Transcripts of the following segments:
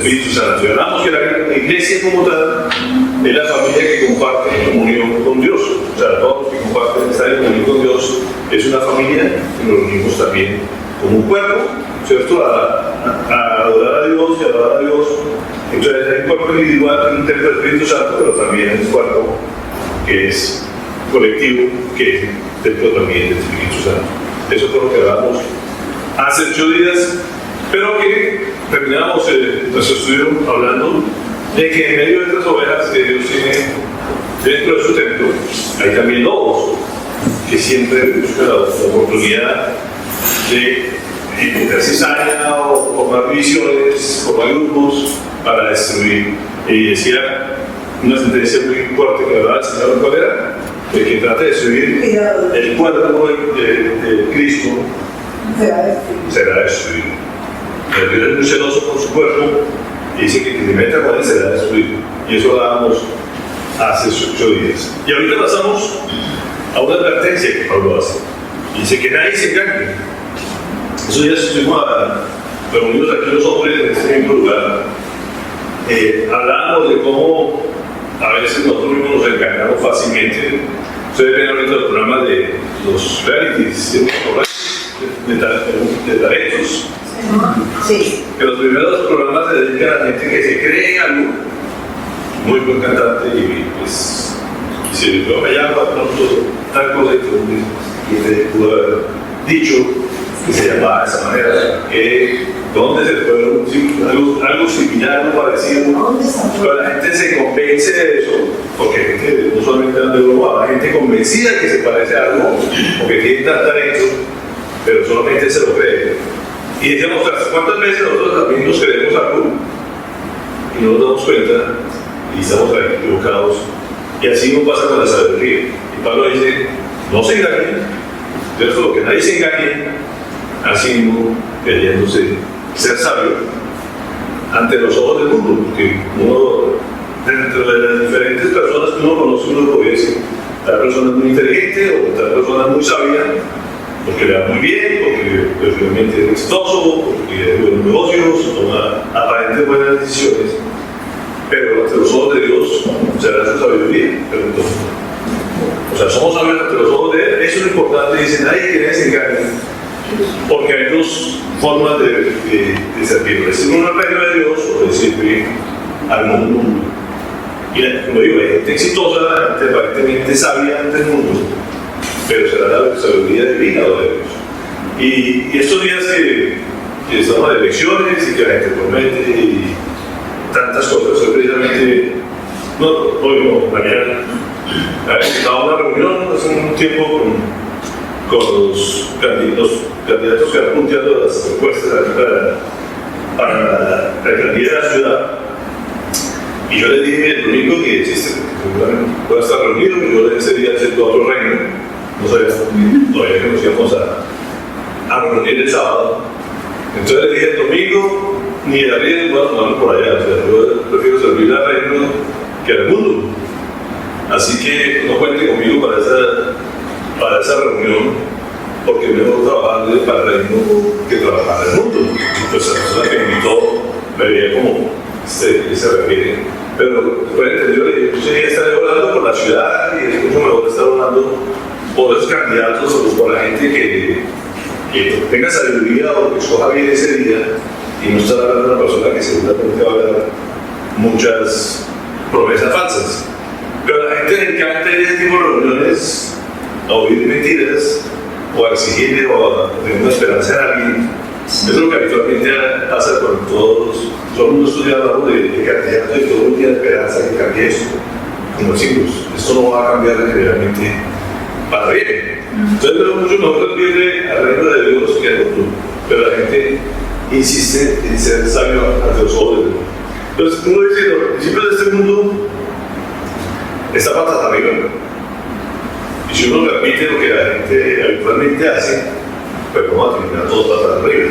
Espíritu Santo. Y hablamos que la iglesia como tal es la familia que comparte comunión con Dios. O sea, todos los que comparten estar en comunión con Dios es una familia y nos reunimos también como un cuerpo, ¿cierto? A adorar a Dios y a adorar a Dios. Entonces hay un cuerpo individual, un templo del Espíritu Santo, pero también hay un cuerpo que es colectivo, que es templo también del Espíritu Santo. Eso fue lo que hablamos hace 8 días, pero que terminamos nuestro estudio hablando de que en medio de estas ovejas que Dios tiene dentro de su templo, hay también lobos que siempre buscan la oportunidad de meter cizaña o formar divisiones, formar grupos para destruir. Y decía una sentencia muy fuerte que hablaba el Señor, ¿cuál era? De que trate de destruir el cuerpo de Cristo será destruido. El Dios es muy celoso por su cuerpo y dice que se meta con él será destruido. Y eso hablábamos hace 8 días. Y ahorita pasamos a una advertencia que Pablo hace. Dice que nadie se engañe. Esos días estuvimos reunidos aquí los hombres en este mismo lugar. Hablábamos de cómo a veces nosotros mismos nos engañamos fácilmente. Ustedes ven ahorita los programas de los realities de talentos. Sí. Que los primeros programas se dedican a gente que se cree en algo, muy buen cantante, y pues, si yo me llamo pronto tal cosa y te pudo haber dicho que se llamaba de esa manera, ¿dónde se fue algo similar, algo parecido? Pero la gente se convence de eso, porque hay gente no solamente anda de broma, hay gente convencida que se parece a algo, porque tiene tal talento, pero solamente se lo cree. Y decíamos, ¿cuántas veces nosotros también nos creemos algo y no nos damos cuenta y estamos equivocados? Y así no pasa con la sabiduría. Y Pablo dice, no se engañen, ¿cierto? Que nadie se engañe, así mismo queriéndose ser sabio ante los ojos del mundo, porque uno, dentro de las diferentes personas que uno conoce, uno puede decir, tal persona es muy inteligente o tal persona es muy sabia, porque le va muy bien, porque realmente es exitoso, porque es buenos negocios, toma aparentemente buenas decisiones, pero ante los ojos de Dios será su sabiduría. Pero entonces, o sea, somos sabios ante los ojos de Él, eso es lo importante. Dice, nadie quiere desengañar, porque hay dos formas de servir: decir un reino de Dios o de servir al mundo. Y como digo, hay gente exitosa, aparentemente sabia ante el mundo, pero será la sabiduría divina o de Dios. Y estos días que estamos de elecciones y que la gente promete y tantas cosas, precisamente, mañana estaba en una reunión hace un tiempo con los candidatos que han punteado las propuestas para la alcaldía de la ciudad. Y yo les dije el domingo que seguramente voy a estar reunido, y yo ese día haciendo otro reino. No sabía, todavía que nos íbamos a reunir el sábado. Entonces le dije el domingo, ni de arriba, bueno, vamos por allá. O sea, yo prefiero servir al reino que al mundo. Así que no cuente conmigo para esa reunión, porque es mejor trabajar para el reino que trabajar en el mundo. Entonces la persona que me invitó me veía como se refiere. Pero después entendió, le dije, yo estaré hablando por la ciudad y es mucho mejor estar hablando por los candidatos o por la gente que tenga sabiduría o que escoja bien ese día, y no estar hablando de una persona que seguramente va a dar muchas promesas falsas. Pero a la gente le encanta ir a ese tipo de reuniones a oír mentiras o a exigirle o a tener una esperanza en alguien. Eso es lo que habitualmente pasa con todo el mundo estudia hablando de candidatos y todo el mundo tiene esperanza que cambie esto. Como decimos, esto no va a cambiar generalmente para bien. Entonces, pero mucho mejor servirle al reino de Dios que al mundo. Pero la gente insiste en ser sabio ante los ojos de Dios. Entonces, uno dice, los principios de este mundo está patas arriba. Y si uno repite lo que la gente habitualmente hace, pues vamos a terminar todos patas arriba.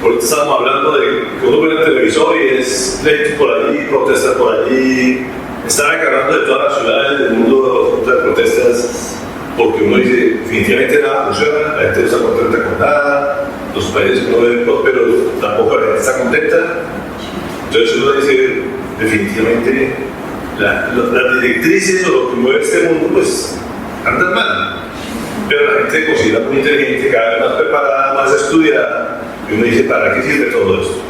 Ahorita estamos hablando de que uno ve en el televisor y es leyes por allí, protestas por allí. Están acarreando de todas las ciudades del mundo de protestas, porque uno dice, definitivamente nada funciona, la gente no está contenta con nada, los países no ven prósperos, tampoco la gente está contenta. Entonces uno dice, definitivamente, las directrices o lo que mueve este mundo, pues, andan mal. Pero la gente se considera muy inteligente, cada vez más preparada, más estudiada, y uno dice, ¿para qué sirve todo esto?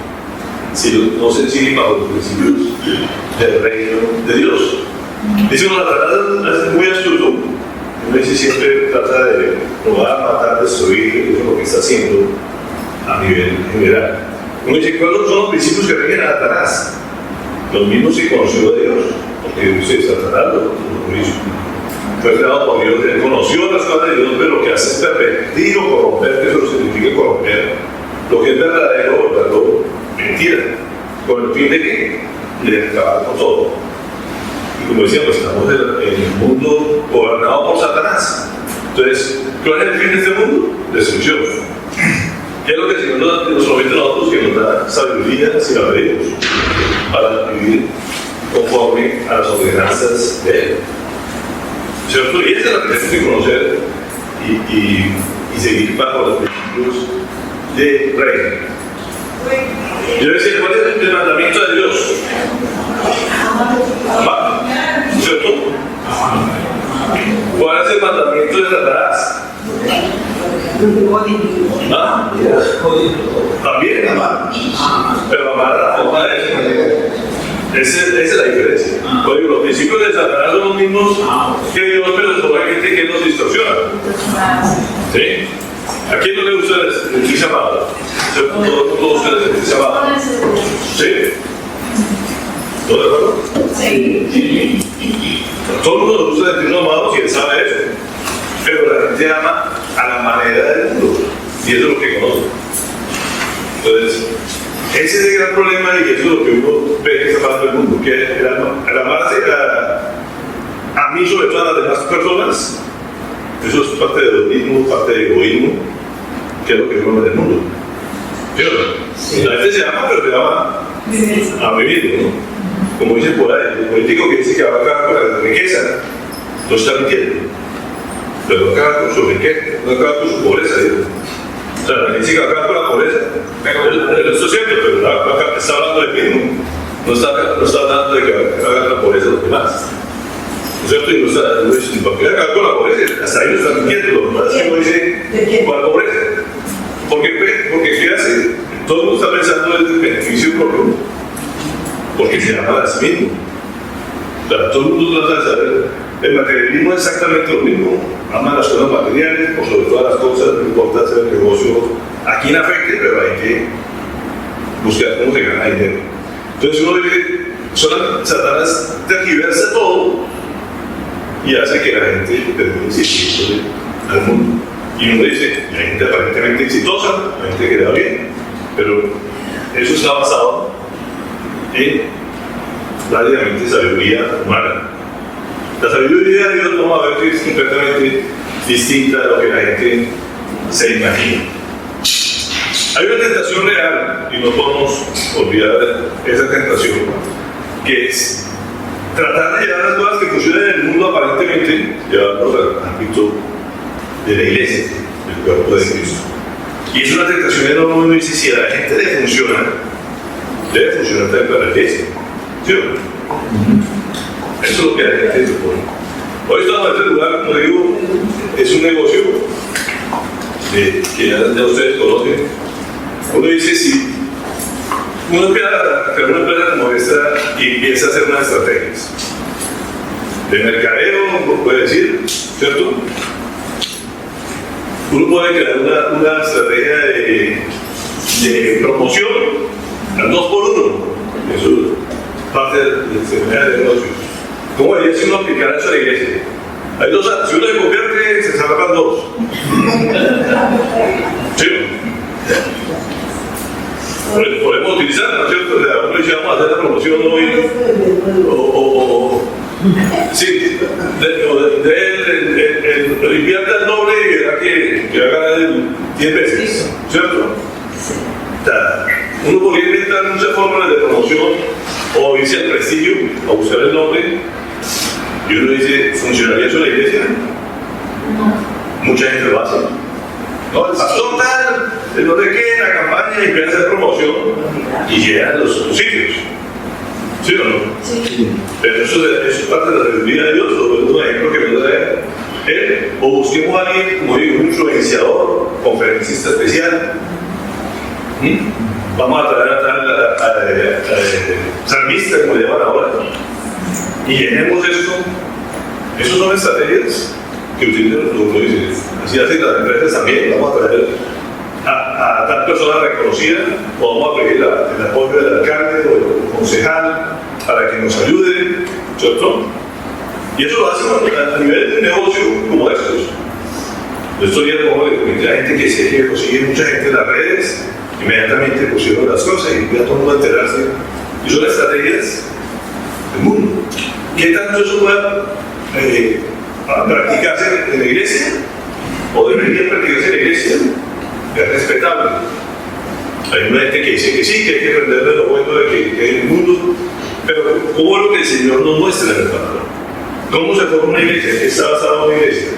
Si no se sigue bajo los principios del reino de Dios. Dice uno, la verdad es muy astuto. Uno dice, siempre trata de robar, matar, destruir, eso es lo que está haciendo a nivel general. Uno dice, ¿cuáles son los principios que rigen a Satanás? Los mismos que conoció de Dios, porque dice, Satanás lo hizo. Fue creado por Dios, él conoció las cosas de Dios, pero lo que hace es pervertir o corromper, que eso significa corromper, lo que es verdadero, verdadero, mentira, con el fin de que de acabar con todo. Y como decíamos, estamos en el mundo gobernado por Satanás. Entonces, ¿cuál es el fin de este mundo? Destrucción. ¿Qué es lo que el Señor nos promete a nosotros? Que nos da sabiduría si la pedimos, para vivir conforme a las ordenanzas de Él. ¿Cierto? Y esa es la que tenemos que conocer y seguir bajo los principios de reino. Yo decía, ¿cuál es el mandamiento de Dios? Amar. ¿Cierto? ¿Cuál es el mandamiento de Satanás? ¿Ah? También amar. Pero amar a la forma de eso. Esa es la diferencia. Oye, los principios de Satanás son los mismos que Dios, pero solamente que nos distorsiona. ¿Sí? ¿A quién no le gusta sentirse amado? Todos ustedes sentirse amados. ¿Sí? ¿Todos de acuerdo? Sí. Todo el mundo le gusta sentirse amado si él sabe eso. Pero la gente ama a la manera del mundo. Y eso es lo que conoce. Entonces, ese es el gran problema y eso es lo que uno ve que está pasando en el mundo, que el amarse a mí sobre todas las demás personas, eso es parte de hedonismo, parte de egoísmo, que es lo que vemos en el mundo. ¿Sí? La gente se ama, pero se ama a vivir, ¿no? Como dice por ahí, el político que dice que va a acabar con la riqueza, no está mintiendo, pero va a acabar con su riqueza, va a acabar con su pobreza, ¿sí? O sea, la gente dice que va a acabar con la pobreza. Eso es cierto, pero está hablando del mismo. No está hablando de que haga la pobreza a los demás. ¿No es cierto? Y no está diciendo, ¿para qué acabar con la pobreza? Hasta ahí no está mintiendo. Lo demás que uno dice, ¿cuál pobreza? Porque ¿qué hace? Todo el mundo está pensando en el beneficio propio. Porque se ama a sí mismo. O sea, todo el mundo trata de saber. El materialismo es exactamente lo mismo. Ama las cosas materiales, por sobre todas las cosas, no importa hacer el negocio a quien afecte, pero hay que buscar cómo se gana dinero. Entonces uno dice, Satanás tergiversa todo y hace que la gente termine sirviendo al mundo. Y uno dice, la gente aparentemente exitosa, la gente que le va bien, pero eso está basado en prácticamente sabiduría humana. La sabiduría de Dios vamos a ver que es completamente distinta a lo que la gente se imagina. Hay una tentación real, y no podemos olvidar esa tentación, que es tratar de llevar las cosas que funcionan en el mundo aparentemente, llevarlos al ámbito de la iglesia, del cuerpo de Cristo. Y es una tentación enorme, uno dice, si a la gente le funciona también para la iglesia. ¿Sí o no? Eso es lo que la gente se pone. Hoy estamos en este lugar, como digo, es un negocio que ya ustedes conocen. Uno dice, si uno empieza a crear una empresa como esta y empieza a hacer unas estrategias de mercadeo, uno puede decir, ¿cierto? Uno puede crear una estrategia de promoción al 2x1. Eso es parte del negocio. ¿Cómo haría si uno aplicara eso a la iglesia? Hay dos, si uno se convierte, se salvan dos. ¿Sí? Podemos utilizar, ¿no es cierto? O sea, uno dice, vamos a hacer la promoción hoy. Sí, invierta el doble y verá que va a ganar 10 veces. ¿Cierto? O sea, uno podría inventar muchas fórmulas de promoción o irse al prestigio, a buscar el nombre. Y uno dice, ¿funcionaría eso en la iglesia? No. Mucha gente lo hace. No, el pastor tal, el no sé qué, la campaña y empieza a hacer promoción y llega a los sitios. ¿Sí o no? Sí. Pero eso es parte de la sabiduría de Dios, o es un ejemplo que nos da él. O busquemos a alguien, como digo, un influenciador, conferencista especial. Vamos a traer a salmista, como le llaman ahora, y llenemos esto. Esas son estrategias que utilizan los países. Así hacen las empresas también. Vamos a traer a tal persona reconocida, o vamos a pedir el apoyo del alcalde o del concejal para que nos ayude, ¿cierto? Y eso lo hacen a nivel de negocio como estos. Yo estoy viendo cómo la gente que se consigue mucha gente en las redes, inmediatamente pusieron las cosas y ya todo el mundo a enterarse. Y son estrategias del mundo. ¿Qué tanto eso puede practicarse en la iglesia? ¿O debería practicarse en la iglesia? Es respetable. Hay una gente que dice que sí, que hay que aprender de lo bueno de que hay en el mundo, pero ¿cómo es lo que el Señor nos muestra en el Padre? ¿Cómo se forma una iglesia? ¿Qué está basada en una iglesia?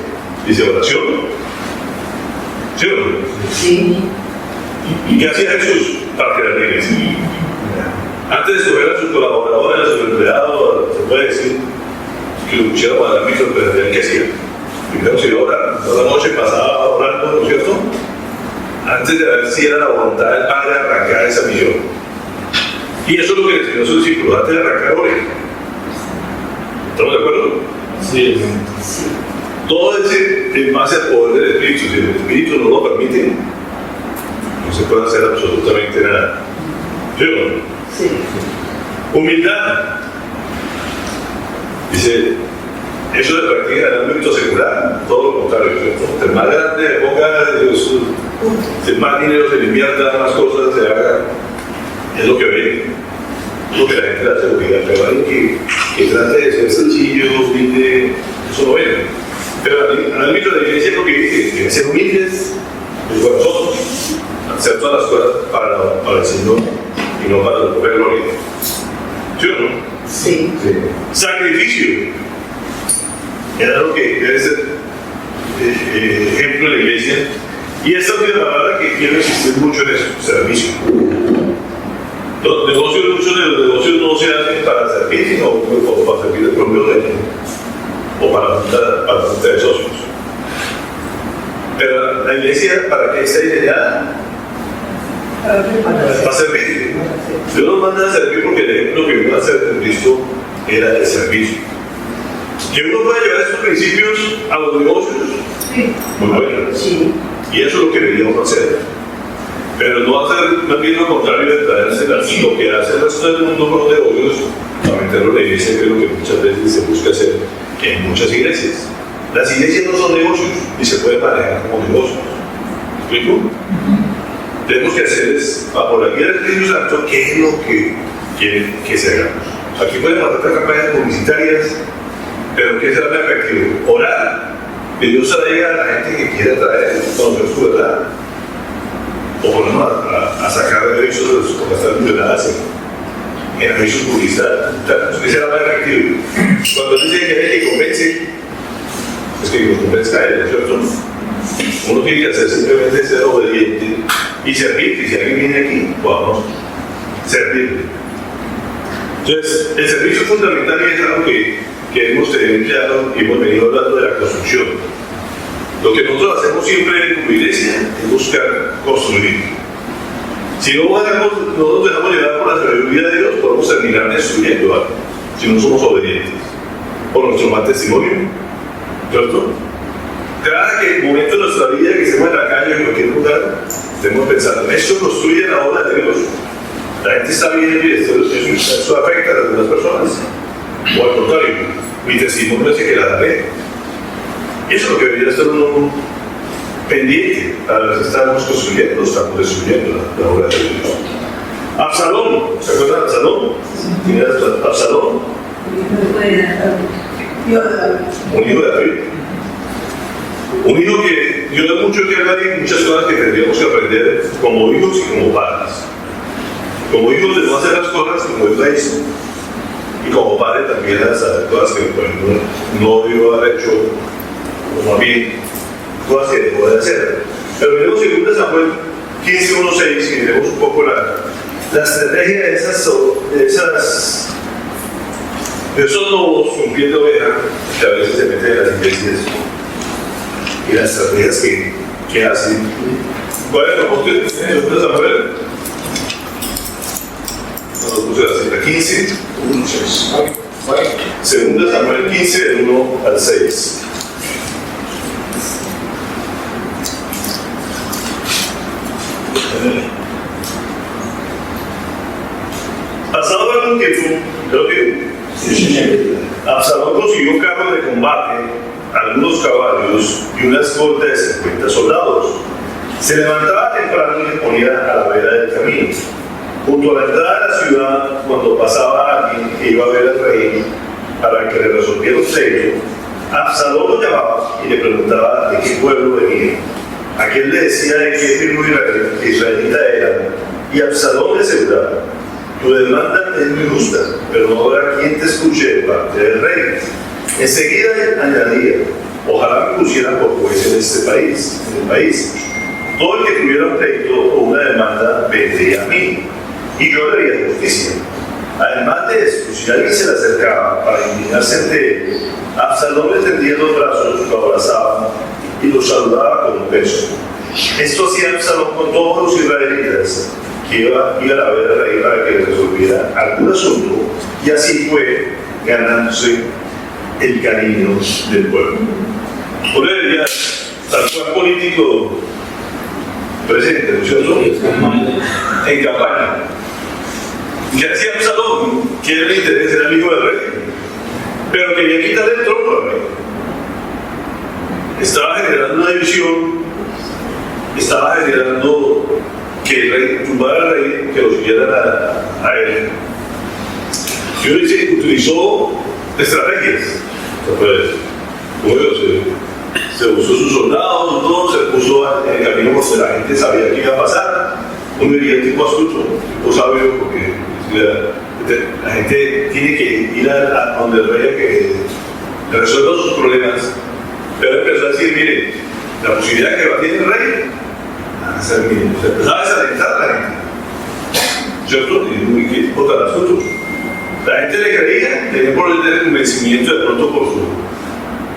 Dice oración. ¿Sí o no? Sí. ¿Y qué hacía Jesús para crear la iglesia? Antes de escoger a sus colaboradores, a sus empleados, se puede decir que lo pusieron para la misa, pero ¿qué hacía? Primero se iba a orar, toda la noche pasaba orando, ¿no es cierto? Antes de ver si era la voluntad del Padre arrancar esa misión. Y eso es lo que le enseñó a sus discípulos, antes de arrancar oren. ¿Estamos de acuerdo? Sí. Todo ese en base al poder del Espíritu. Si el Espíritu no lo permite, no se puede hacer absolutamente nada. ¿Sí o no? Sí. Humildad. Dice, eso de practicar en el ámbito secular, todo lo contrario, ¿cierto? El más grande, ponga el más dinero se le invierta, más cosas se haga, es lo que ve, es lo que la gente da seguridad, pero alguien que trate de ser sencillo, humilde, eso no ve. Pero al ámbito de la iglesia es lo que dice, que ser humildes de corazón, hacer todas las cosas para el Señor y no para la propia gloria. ¿Sí o no? Sí. Sacrificio. Era lo que debe ser ejemplo de la iglesia. Y esta es la palabra que quiero insistir mucho en eso, servicio. Los negocios, muchos de los negocios no se hacen para servir, sino para servir el propio dueño o para la junta de socios. Pero la iglesia, ¿para qué está diseñada? Para servir. Dios nos manda a servir porque el ejemplo que vino a hacer en Cristo era el servicio. Que uno pueda llevar estos principios a los negocios, muy bueno. Sí. Y eso es lo que deberíamos hacer. Pero no hacer más bien lo contrario de traérselas. Lo que hace el resto del mundo con los negocios, para meterlo en la iglesia, que es lo que muchas veces se busca hacer en muchas iglesias. Las iglesias no son negocios, ni se pueden manejar como negocios. ¿Me explico? Tenemos que hacer es, bajo la guía del Espíritu Santo, qué es lo que quieren que se hagamos. Aquí pueden hacer campañas publicitarias, pero ¿qué será el efectivo? Orar. Que Dios traiga a la gente que quiera traer, conocer su verdad. O por lo menos a sacar avisos como están mencionadas en avisos publicitarios. ¿Qué será más efectivo? Cuando dice que hay que convence, es que nos convenzca a él, ¿no es cierto? Uno tiene que hacer simplemente ser obediente y servir. Y si alguien viene aquí, podamos servirle. Entonces, el servicio fundamental es algo que hemos tenido claro y hemos venido hablando de la construcción. Lo que nosotros hacemos siempre como iglesia es buscar construir. Si no nos dejamos llevar por la sabiduría de Dios, podemos terminar destruyendo algo, si no somos obedientes. Por nuestro mal testimonio, ¿cierto? Cada momento de nuestra vida que estemos en la calle o en cualquier lugar, debemos pensar, esto construye la obra de Dios. La gente está viendo y eso afecta a algunas personas. O al contrario, mi testimonio es que la daré. Y eso es lo que debería estar uno pendiente. A veces estamos construyendo, estamos destruyendo la obra de Dios. Absalón, ¿se acuerdan de Absalón? ¿Quién era Absalón? Un hijo de David. Un hijo que dio mucho que hablar y muchas cosas que tendríamos que aprender como hijos y como padres. Como hijos de no hacer las cosas como él la hizo. Y como padre también las cosas que no debió haber hecho, como a mí, cosas que dejó de hacer. Pero miremos 2 Samuel 15:1-6 y miremos un poco la estrategia de esos lobos con piel de oveja que a veces se meten en las iglesias y las estrategias que hacen. ¿Cuál es el propósito de 2 Samuel? No lo puse así, la 15, 1-6. 2 Samuel 15, del 1 al 6. Pasado algún tiempo, creo que Absalón consiguió carros de combate, algunos caballos y una escolta de 50 soldados. Se levantaba temprano y se ponía a la vera del camino. Junto a la entrada de la ciudad, cuando pasaba alguien que iba a ver al rey para que le resolviera un pleito, Absalón lo llamaba y le preguntaba de qué pueblo venía. Aquel le decía de qué tribu israelita era, y Absalón le aseguraba: tu demanda es muy justa, pero no habrá quien te escuche de parte del rey. Enseguida añadía: ojalá me pusieran por juez en el país. Todo el que tuviera un pleito o una demanda vendría a mí, y yo le haría justicia. Además de esto, si alguien se le acercaba para indignarse ante él, Absalón le tendía los brazos, lo abrazaba y lo saludaba con un beso. Esto hacía Absalón con todos los israelitas que iban a ver al rey para que resolviera algún asunto, y así fue ganándose el cariño del pueblo. Por ella, tal cual político presente, ¿no es cierto? En campaña. ¿Qué hacía Absalón? Que era el interés, era el hijo del rey, pero quería quitarle el trono al rey. Estaba generando una división, estaba generando que el rey tumbara al rey, que lo siguieran a él. Yo dice que utilizó estrategias. Se usó sus soldados, todo, se puso en el camino porque la gente sabía que iba a pasar. Uno diría tipo astuto, tipo sabio, porque la gente tiene que ir a donde el rey a que resuelva sus problemas. Pero empezó a decir: mire, la posibilidad que va a tener el rey, se empezaba a desalentar a la gente, ¿cierto? Y qué tipo tan astuto. La gente le creía, tenía por el convencimiento de pronto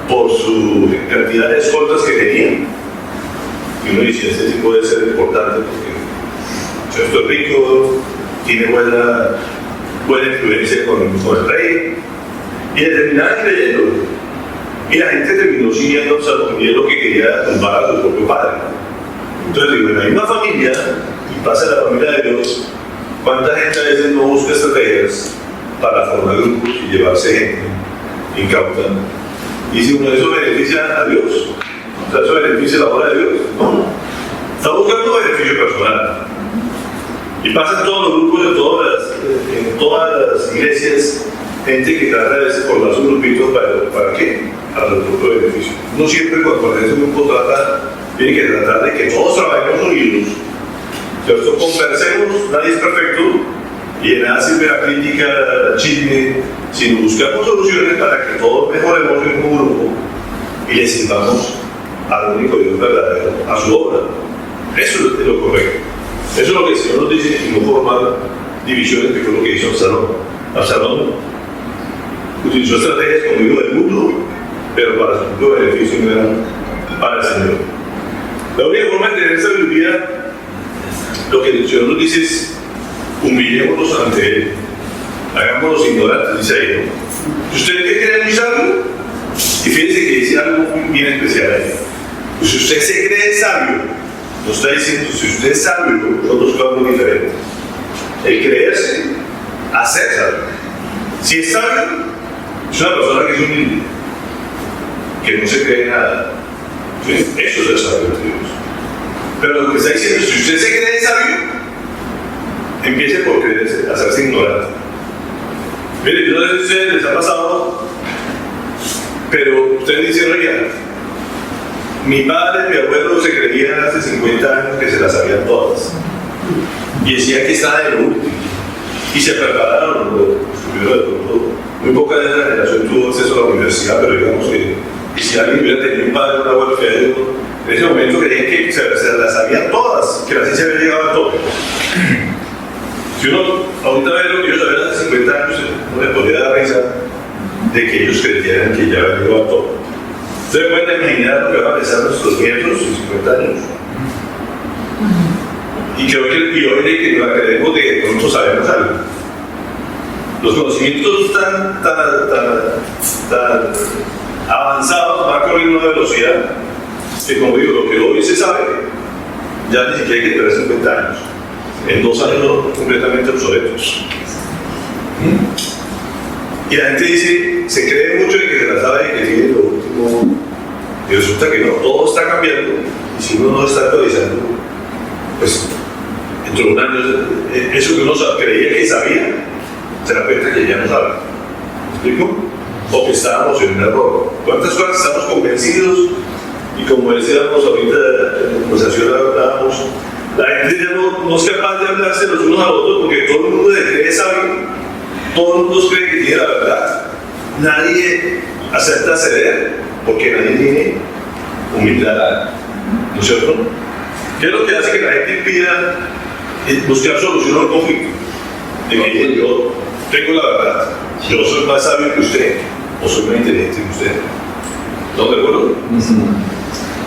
por su cantidad de escoltas que tenía. Y uno dice: este sí puede ser importante porque ¿cierto? Es rico, tiene buena influencia con el rey, y le terminaban creyendo. Y la gente terminó siguiendo a Absalón, y es lo que quería tumbar a su propio padre. Entonces digo, en la misma familia, y pasa en la familia de Dios, ¿cuánta gente a veces no busca estrategias para formar grupos y llevarse gente incauta? Y si uno de eso beneficia a Dios, o sea, eso beneficia la obra de Dios, no. Está buscando beneficio personal. Y pasa en todos los grupos, en todas las iglesias, gente que trata de formar sus grupitos ¿para qué? Para el grupo de beneficio. No siempre cuando ese grupo tiene que tratar de que todos trabajemos unidos, ¿cierto? Conversemos, nadie es perfecto, y de nada sirve la crítica, el chisme, sino buscamos soluciones para que todos mejoremos en un grupo y le sirvamos al único Dios verdadero, a su obra. Eso es lo correcto. Eso es lo que el Señor nos dice, y no formar divisiones, que fue lo que hizo Absalón. Absalón utilizó estrategias como hijo del mundo, pero para su propio beneficio, no era para el Señor. La única forma de tener sabiduría, lo que el Señor nos dice es: humillémonos ante Él, hagámonos ignorantes, dice ahí, ¿no? Si usted cree muy sabio, y fíjense que dice algo bien especial ahí. Pues si usted se cree sabio, nos está diciendo: si usted es sabio, son dos cosas muy diferentes. El creerse a ser sabio. Si es sabio, es una persona que es humilde, que no se cree nada. ¿Sí? Eso es el sabio de Dios. Pero lo que está diciendo es: si usted se cree sabio, empiece por creerse, a hacerse ignorante. Mire, yo no sé si a ustedes les ha pasado, pero ustedes dicen: oiga, mi padre, mi abuelo se creían hace 50 años que se las sabían todas. Y decían que estaba de lo último. Y se prepararon, muy poca de la generación tuvo acceso a la universidad, pero digamos que si alguien hubiera tenido un padre o un abuelo que En ese momento creían que se las sabían todas, que la ciencia había llegado a todo. Si uno ahorita ve lo que ellos sabían hace 50 años, no le podría dar risa de que ellos creyeran que ya había llegado a todo. Ustedes pueden imaginar lo que van a pensar nuestros nietos en 50 años. Y que hoy que nos creemos de que nosotros sabemos algo. Los conocimientos tan avanzados van a correr a una velocidad que, como digo, lo que hoy se sabe ya ni siquiera hay que esperar 50 años. En 2 años son completamente obsoletos. Y la gente dice, se cree mucho en que se la sabe y que tiene lo último. Y resulta que no, todo está cambiando. Y si uno no está actualizando, pues dentro de un año, eso que uno creía que sabía, se da cuenta que ya no sabe. ¿Me explico? O que estábamos en un error. ¿Cuántas cosas estamos convencidos? Y como decíamos ahorita en la conversación, hablábamos, la gente ya no es capaz de hablarse los unos a los otros porque todo el mundo cree sabio, todo el mundo cree que tiene la verdad. Nadie acepta ceder porque nadie tiene humildad, ¿no es cierto? ¿Qué es lo que hace que la gente impida buscar solución al conflicto? De que yo tengo la verdad, yo soy más sabio que usted, o soy más inteligente que usted. ¿No de acuerdo?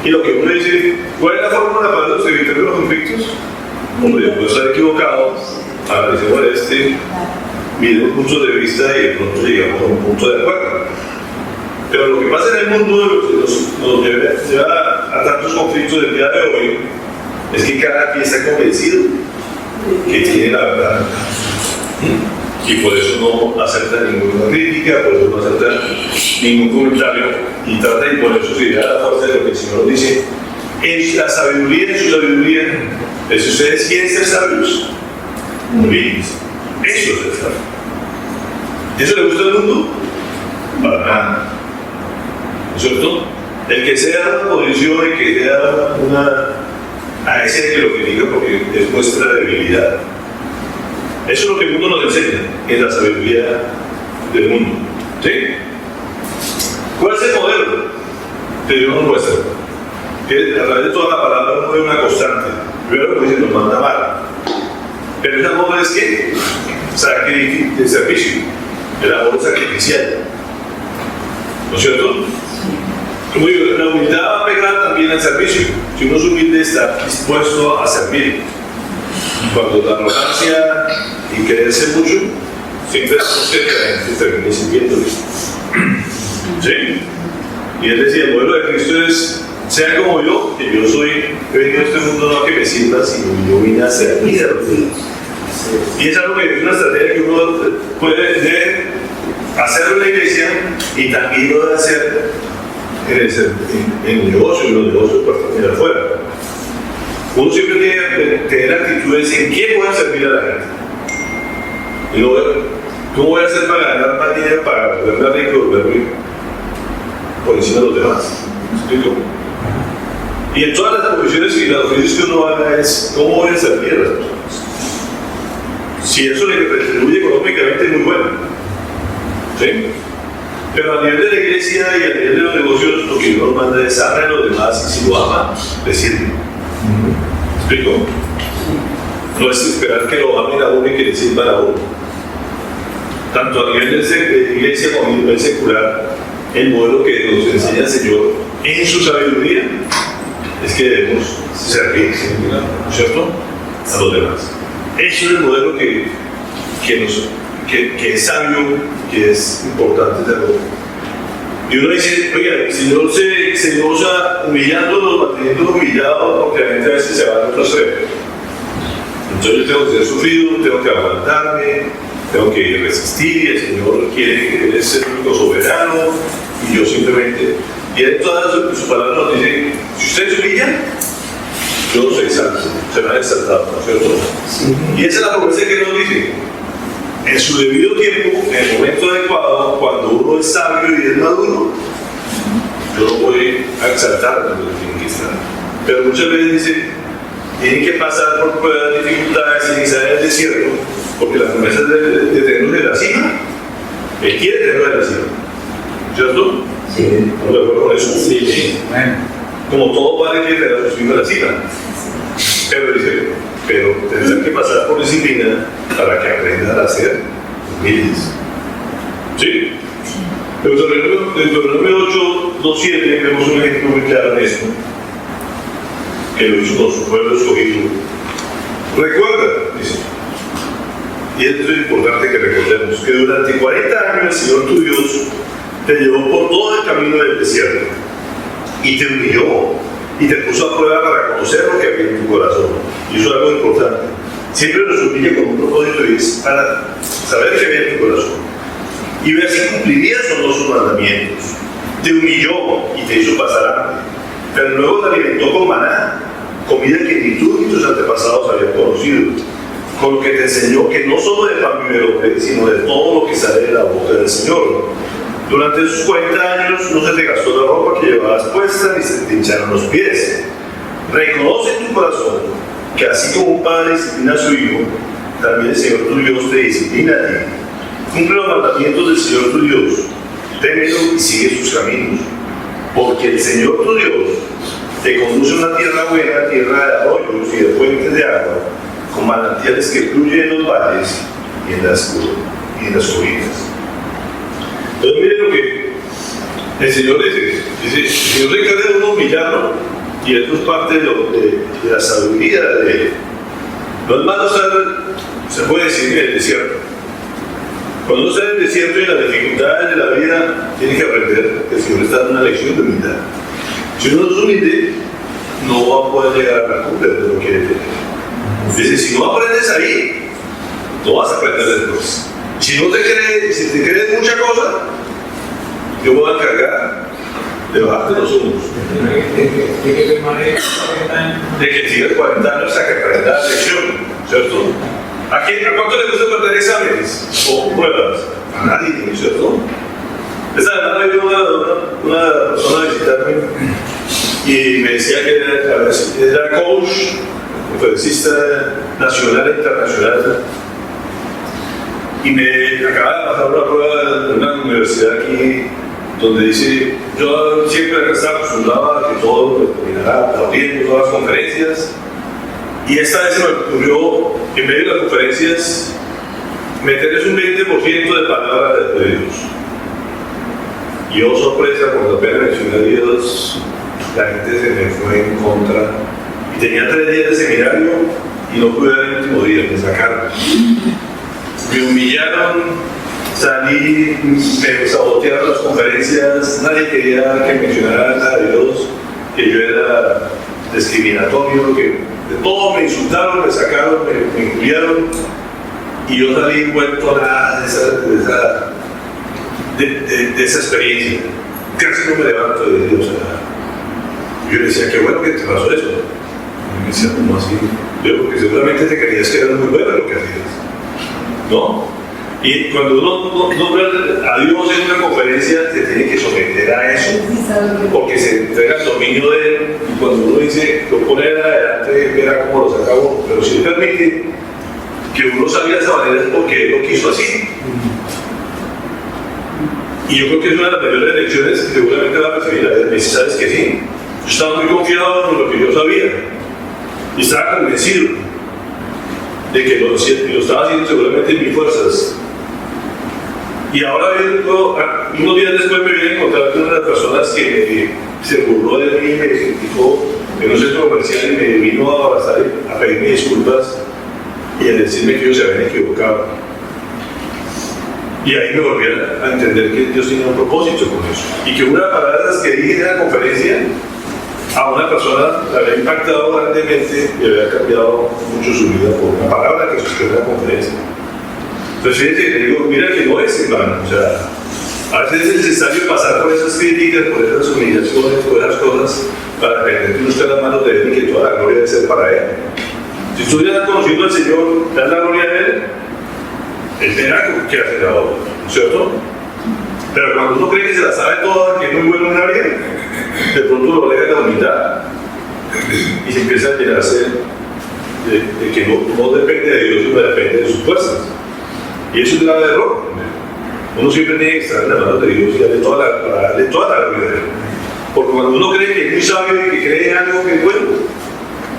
Y lo que uno dice, ¿cuál es la fórmula para evitar los conflictos? Hombre, yo puedo estar equivocado, analicemos miremos puntos de vista y de pronto llegamos a un punto de acuerdo. Pero lo que pasa en el mundo nos lleva a tantos conflictos del día de hoy es que cada quien está convencido que tiene la verdad. Y por eso no acepta ninguna crítica, por eso no acepta ningún comentario y trata de imponer sus ideas a la fuerza de lo que el Señor nos dice. En la sabiduría, en su sabiduría, es ustedes quieren ser sabios. Muy bien, eso es ser sabio. ¿Eso le gusta al mundo? Para nada. ¿No es cierto? El que sea una posición, el que sea a ese que lo critica porque es nuestra debilidad. Eso es lo que el mundo nos enseña, en la sabiduría del mundo. ¿Sí? ¿Cuál es el modelo que Dios nos muestra? Que a través de toda la palabra uno ve una constante. Primero, pues, nos manda mal. Pero ese amor es que el servicio, el amor sacrificial. ¿No es cierto? Como digo, la humildad va a pegar también al servicio. Si uno es humilde, está dispuesto a servir. Cuando la arrogancia y creerse mucho, siempre hacemos que la gente termine sirviéndole. ¿Sí? Y él decía, el modelo de Cristo es, sea como yo, que yo soy, he venido a este mundo no a que me sirva, sino yo vine a servir a los demás. Y es algo que es una estrategia que uno debe hacer en la iglesia y también lo debe hacer en el negocio, en los negocios para afuera. Uno siempre tiene que tener actitudes en qué voy a servir a la gente. Y no, ¿cómo voy a hacer para ganar más dinero, para volverme rico, volverme por encima de los demás? ¿Me explico? Y en todas las posiciones y las oficios que uno haga es cómo voy a servir a las personas. Si eso le retribuye económicamente es muy bueno. ¿Sí? Pero a nivel de la iglesia y a nivel de los negocios, lo que uno manda es amar a los demás y si lo ama, le sirve. ¿Me explico? No es esperar que lo amen a uno y que le sirvan a uno. Tanto a nivel de iglesia como a nivel secular, el modelo que nos enseña el Señor en su sabiduría es que debemos servir, ¿no es cierto?, a los demás. Eso es el modelo que es sabio, que es importante hacerlo. Y uno dice, oiga, el Señor se goza humillándonos, manteniéndonos humillados, porque la gente a veces se va a otro extremo. Entonces yo tengo que ser sufrido, tengo que aguantarme, tengo que resistir, y el Señor quiere que Él es el único soberano, y yo simplemente. Y en todas sus palabras nos dice, si ustedes humillan, yo los exalto, serán exaltados, ¿no es cierto? Sí. Y esa es la promesa que nos dice. En su debido tiempo, en el momento adecuado, cuando uno es sabio y es maduro, yo lo voy a exaltar cuando tiene que estar. Pero muchas veces dice, tienen que pasar por pruebas, dificultades, sin estar en el desierto, porque la promesa es de tenernos en la cima. Él quiere tenernos en la cima, ¿cierto? Sí. ¿No de acuerdo con eso? Sí. Bueno. como todo padre quiere tener a sus hijos en la cima. Pero dice, pero tendrán que pasar por disciplina para que aprendan a ser humildes. ¿Sí? Deuteronomio 8:2-7 vemos un ejemplo muy claro en esto, que lo hizo con su pueblo escogido. Recuerda, dice, y esto es importante que recordemos, que durante 40 años el Señor tu Dios te llevó por todo el camino del desierto y te humilló y te puso a prueba para conocer lo que había en tu corazón. Y eso es algo importante. Siempre nos humilla con un propósito y es para saber qué había en tu corazón y ver si cumplirías o no sus mandamientos. Te humilló y te hizo pasar hambre, pero luego te alimentó con maná, comida que ni tú ni tus antepasados habían conocido, con lo que te enseñó que no solo de pan vive el hombre, sino de todo lo que sale de la boca del Señor. Durante esos 40 años no se te gastó la ropa que llevabas puesta ni se te hincharon los pies. Reconoce en tu corazón que así como un padre disciplina a su hijo, también el Señor tu Dios te disciplina a ti. Cumple los mandamientos del Señor tu Dios, témelo y sigue sus caminos, porque el Señor tu Dios te conduce a una tierra buena, tierra de arroyos y de fuentes de agua, con manantiales que fluyen en los valles y en las colinas. Entonces miren lo que el Señor dice, el Señor se encarga de uno humillarlo, y esto es parte de la sabiduría de él. No es malo estar, se puede decir, en el desierto. Cuando uno está en el desierto y en las dificultades de la vida, tiene que aprender que el Señor está dando una lección de humildad. Si uno no es humilde, no va a poder llegar a la cumbre de lo que quiere tener. Dice, si no aprendes ahí, no vas a aprender después. Si no te crees, si te crees mucha cosa, yo me voy a encargar de bajarte los humos. De que tienes 40 años hasta que aprendas la lección, ¿cierto? ¿A cuánto le gusta perder exámenes o pruebas? A nadie, ¿cierto? Esta semana vino una persona a visitarme y me decía que era coach, conferencista nacional e internacional, y me acaba de pasar una prueba de una universidad aquí donde dice, yo siempre estaba acostumbrado a que todo terminara aplaudiendo todas las conferencias, y esta vez se me ocurrió, en medio de las conferencias, meterles un 20% de palabras de Dios. Y oh sorpresa, cuando apenas mencioné a Dios, la gente se me fue en contra. Y tenía 3 días de seminario y no pude dar el último día, me sacaron. Me humillaron, salí, me sabotearon las conferencias, nadie quería que mencionara a Dios, que yo era discriminatorio, que de todo me insultaron, me sacaron, me humiliaron, y yo salí vuelto a nada de esa experiencia. Casi no me levanto de Dios. Yo le decía, qué bueno que te pasó eso. Y me decía, ¿cómo así? Yo, porque seguramente te creías que eras muy bueno en lo que hacías, ¿no? Y cuando uno nombra a Dios en una conferencia, se tiene que someter a eso, porque se entrega el dominio de él, y cuando uno dice, lo pone adelante, verá cómo lo saca uno. Pero si él permite que uno salga de esa manera es porque él lo quiso así. Y yo creo que es una de las mayores lecciones que seguramente va a recibir la vida. Me dice, ¿sabes que sí? Yo estaba muy confiado en lo que yo sabía y estaba convencido de que lo estaba haciendo seguramente en mis fuerzas. Y ahora, unos días después, me vine a encontrar con una de las personas que se burló de mí, me criticó en un centro comercial y me vino a abrazar y a pedirme disculpas y a decirme que ellos se habían equivocado. Y ahí me volví a entender que Dios tenía un propósito con eso. Y que una de las palabras que dije en la conferencia a una persona la había impactado grandemente y había cambiado mucho su vida por una palabra que escuché en la conferencia. Entonces, fíjate, le digo, mira que no es en vano. O sea, a veces es necesario pasar por esas críticas, por esas humillaciones, por esas cosas, para aprender que uno está en las manos de Él y que toda la gloria debe ser para Él. Si tú ya has conocido al Señor, das la gloria a Él, Él tendrá que hacer ahora, ¿no es cierto? Pero cuando uno cree que se la sabe toda, que es muy bueno en un área, de pronto lo deja la humildad y se empieza a llenarse de que no depende de Dios, sino depende de sus fuerzas. Y eso es un grave error. Uno siempre tiene que estar en las manos de Dios y darle toda la gloria a Él. Porque cuando uno cree que es muy sabio y que cree en algo que es bueno,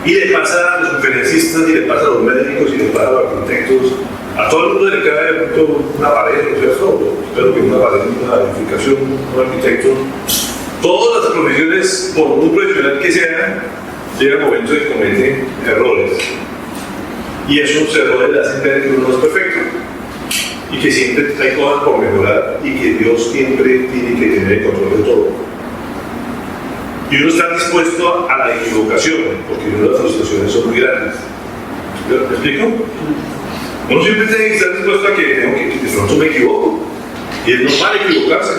y le pasa a los conferencistas, y le pasa a los médicos, y le pasa a los arquitectos, a todo el mundo le cae de pronto una pared, ¿no es cierto? Espero que una pared, una edificación, un arquitecto. Todas las profesiones, por muy profesional que sean, llegan momentos en que cometen errores. Y esos errores le hacen ver que uno no es perfecto. Y que siempre hay cosas por mejorar y que Dios siempre tiene que tener el control de todo. Y uno está dispuesto a la equivocación, porque las frustraciones son muy grandes. ¿Me explico? Uno siempre tiene que estar dispuesto a que de pronto me equivoco. Y es normal equivocarse,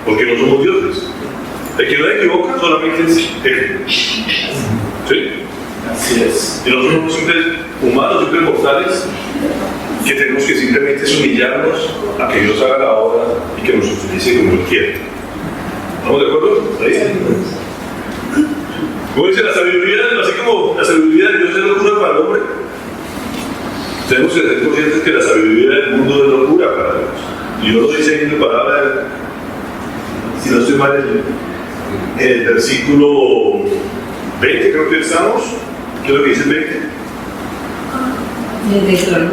porque no somos dioses. El que no se equivoca solamente es él. ¿Sí? Así es. Y nosotros somos simples humanos, simples mortales, que tenemos que simplemente humillarnos a que Dios haga la obra y que nos utilice como Él quiere. ¿Estamos de acuerdo? ¿Ahí? Como dice la sabiduría, así como la sabiduría de Dios es locura para el hombre, tenemos que ser conscientes que la sabiduría del mundo es locura para Dios. Y Dios lo dice en la palabra, si no estoy mal, en el versículo 20, creo que estamos. ¿Qué es lo que dice el 20? Desde el trono.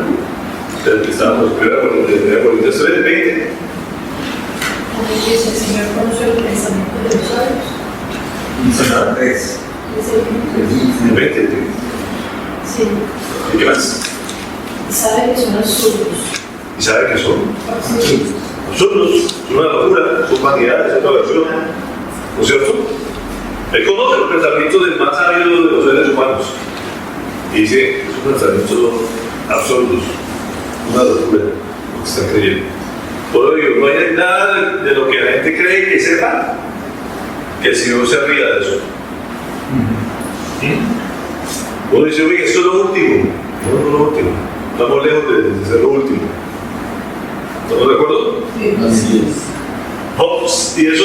El que estábamos, de Corintios 3, 20. Como dice el Señor, conoce el pensamiento de los sabios. El 20. Sí. ¿Y qué más? Sabe que son absurdos. ¿Y sabe qué son? Sí. Absurdos, son una locura, son vanidades, son perversión, ¿no es cierto? Él conoce los pensamientos del más sabio de los seres humanos. Y dice, esos pensamientos son absurdos, una locura, lo que están creyendo. Por ello, no hay nada de lo que la gente cree que sepa, que el Señor se ría de eso. Uno dice, oye, esto es lo último. No, no es lo último. Estamos lejos de ser lo último. ¿Estamos de acuerdo? Sí. Así es. Y eso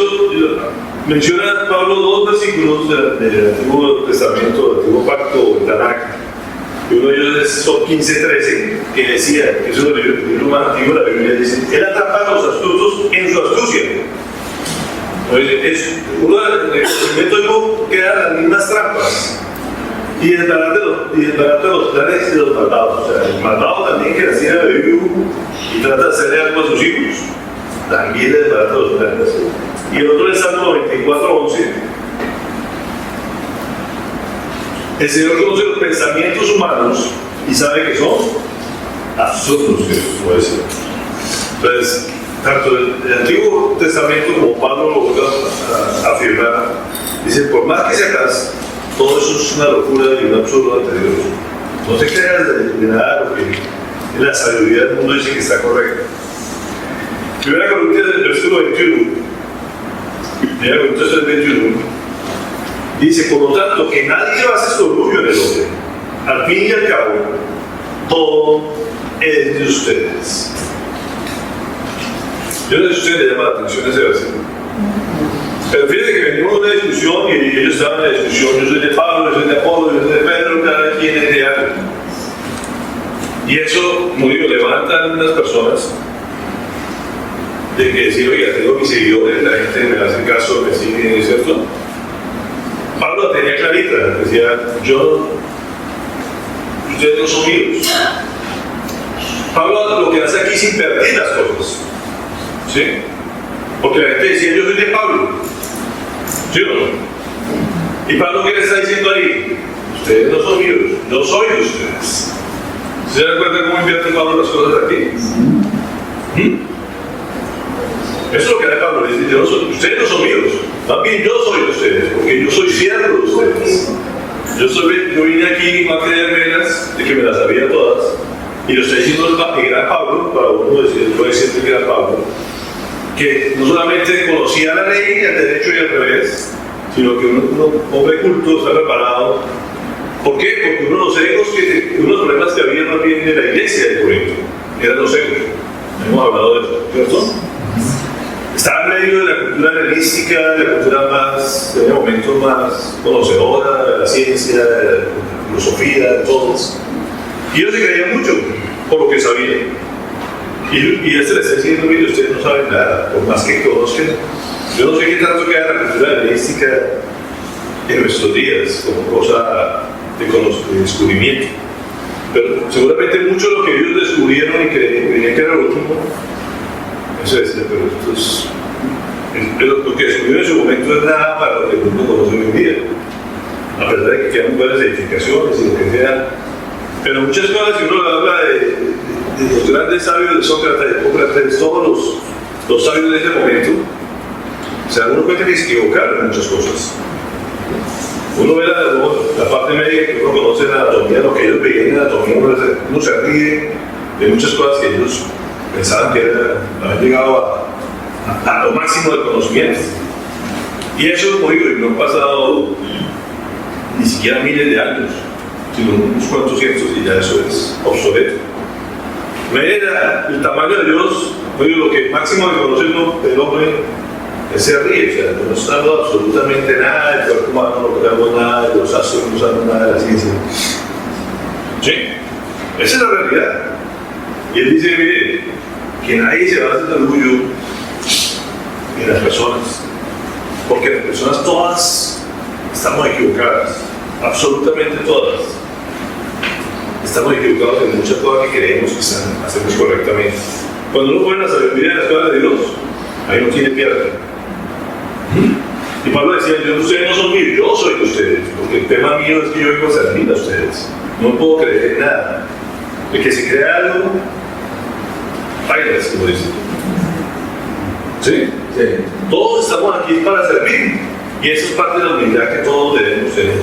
menciona Pablo dos versículos del Antiguo Testamento, del Antiguo Pacto, el Tanakh. Y uno de ellos es Job 15:13, que decía, que es un libro más antiguo de la Biblia, dice: Él atrapa a los astutos en su astucia. Uno del conocimiento queda las mismas trampas y desbarata los planes de los malvados. O sea, el malvado también que hacía y trata de hacerle algo a sus hijos, también le desbarata los planes. Y el otro es Salmo 94:11. El Señor conoce los pensamientos humanos y sabe que son absurdos, como decía. Entonces, tanto el Antiguo Testamento como Pablo lo vuelve a afirmar. Dice, por más que sepas, todo eso es una locura y un absurdo ante Dios. No te creas de nada de lo que en la sabiduría del mundo dice que está correcto. Primera Corintios del versículo 21. Primera Corintios del 21. Dice, por lo tanto, que nadie base su orgullo en el hombre. Al fin y al cabo, todo es de ustedes. Yo no sé si a ustedes les llama la atención ese versículo. Pero fíjense que venimos de una discusión y ellos estaban en la discusión. Yo soy de Pablo, yo soy de Apolo, yo soy de Pedro, cada quien es de algo. Y eso, muy bien, levantan unas personas de que decir, oiga, tengo mis seguidores, la gente me hace caso, me sigue, ¿cierto? Pablo tenía clarita, decía, ustedes no son míos. Pablo lo que hace aquí es invertir las cosas, ¿sí? Porque la gente decía, yo soy de Pablo, ¿sí o no? Y Pablo, ¿qué le está diciendo ahí? Ustedes no son míos, yo soy de ustedes. ¿Se dan cuenta cómo invierte Pablo las cosas aquí? Eso es lo que hace Pablo, le dice, ustedes no son míos, más bien yo soy de ustedes, porque yo soy siervo de ustedes. Yo vine aquí a creérmelas de que me las sabía todas, y lo está diciendo el gran Pablo, para uno puede decir que era Pablo, que no solamente conocía la ley, el derecho y el revés, sino que un hombre culto está preparado. ¿Por qué? Porque uno de los egos, uno de los problemas que había más bien en la iglesia de Corinto, eran los egos. Hemos hablado de eso, ¿cierto? Estaba en medio de la cultura helenística, de la cultura más, en momentos más conocedora de la ciencia, de la filosofía, de todos. Y ellos se creían mucho por lo que sabían. Y este le está diciendo, mire, ustedes no saben nada, por más que conozcan. Yo no sé qué tanto queda la cultura helenística en nuestros días como cosa de descubrimiento. Pero seguramente mucho de lo que ellos descubrieron y creían que era lo último, eso es, pero esto es, lo que descubrieron en su momento es nada para lo que el mundo conoce hoy en día. A pesar de que quedan buenas edificaciones y lo que sea. Pero muchas cosas, si uno habla de los grandes sabios de Sócrates, de Hipócrates, todos los sabios de ese momento, se dan cuenta que se equivocaron en muchas cosas. Uno ve la parte médica que uno conoce la anatomía, lo que ellos veían en la anatomía, uno se ríe de muchas cosas que ellos pensaban que habían llegado a lo máximo del conocimiento. Y eso, como digo, no han pasado ni siquiera miles de años, sino unos cuantos cientos, y ya eso es obsoleto. Mira, el tamaño de Dios, lo que máximo que conoce el hombre, él se ríe, o sea, no sabemos absolutamente nada del cuerpo humano, no sabemos nada de los astros, no sabemos nada de la ciencia. Sí, esa es la realidad. Y él dice, mire, que nadie se va a hacer orgullo en las personas, porque las personas todas estamos equivocadas, absolutamente todas. Estamos equivocados en muchas cosas que creemos que hacemos correctamente. Cuando uno pone la sabiduría de las cosas de Dios, ahí no tiene pierde. Y Pablo decía, ustedes no son míos, yo soy de ustedes, porque el tema mío es que yo vengo a servir a ustedes. No puedo creer en nada. El que se crea algo, bailas, como dicen. ¿Sí? Sí. Todos estamos aquí para servir. Y eso es parte de la humildad que todos debemos tener.